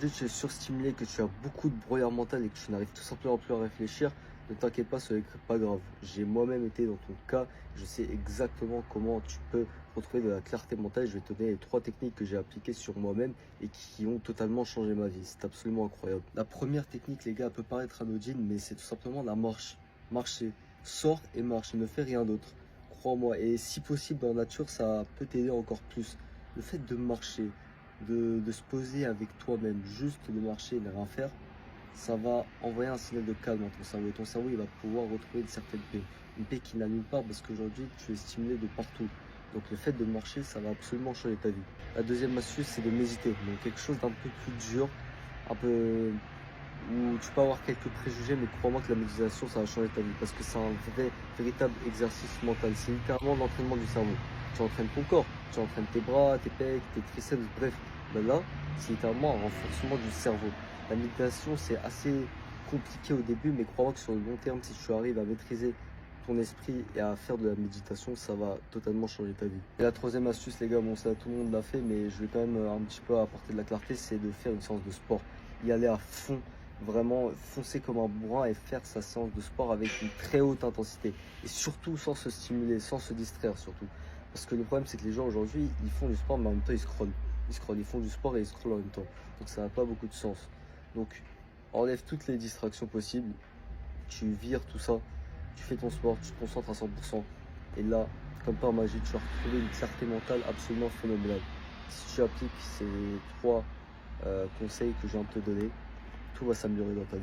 aujourd'hui tu es surstimulé, que tu as beaucoup de brouillard mental et que tu n'arrives tout simplement plus à réfléchir, ne t'inquiète pas, ce n'est pas grave. J'ai moi-même été dans ton cas, je sais exactement comment tu peux retrouver de la clarté mentale. Je vais te donner les 3 techniques que j'ai appliquées sur moi-même et qui ont totalement changé ma vie. C'est absolument incroyable. La première technique, les gars, elle peut paraître anodine, mais c'est tout simplement la marche. Marcher, sors et marche, ne fais rien d'autre. Crois-moi, et si possible dans la nature, ça peut t'aider encore plus. Le fait de marcher, de se poser avec toi-même, juste de marcher et de rien faire, ça va envoyer un signal de calme à ton cerveau. Et ton cerveau, il va pouvoir retrouver une certaine paix. Une paix qui n'a nulle part parce qu'aujourd'hui, tu es stimulé de partout. Donc le fait de marcher, ça va absolument changer ta vie. La deuxième astuce, c'est de méditer. Donc quelque chose d'un peu plus dur, un peu où tu peux avoir quelques préjugés, mais crois-moi que la méditation, ça va changer ta vie parce que c'est un véritable exercice mental. C'est littéralement l'entraînement du cerveau. Tu entraînes ton corps, tu entraînes tes bras, tes pecs, tes triceps, bref. Là, c'est littéralement un renforcement du cerveau. La méditation, c'est assez compliqué au début, mais crois-moi que sur le long terme, si tu arrives à maîtriser ton esprit et à faire de la méditation, ça va totalement changer ta vie. Et la troisième astuce, les gars, bon, ça tout le monde l'a fait, mais je vais quand même un petit peu apporter de la clarté, c'est de faire une séance de sport. Y aller à fond, vraiment foncer comme un bourrin et faire sa séance de sport avec une très haute intensité. Et surtout sans se stimuler, sans se distraire surtout. Parce que le problème, c'est que les gens aujourd'hui, ils font du sport, mais en même temps, ils scrollent. Ils font du sport et ils scrollent en même temps. Donc ça n'a pas beaucoup de sens. Donc enlève toutes les distractions possibles, tu vires tout ça, tu fais ton sport, tu te concentres à 100%. Et là, comme par magie, tu vas retrouver une clarté mentale absolument phénoménale. Si tu appliques ces 3 conseils que je viens de te donner, tout va s'améliorer dans ta vie.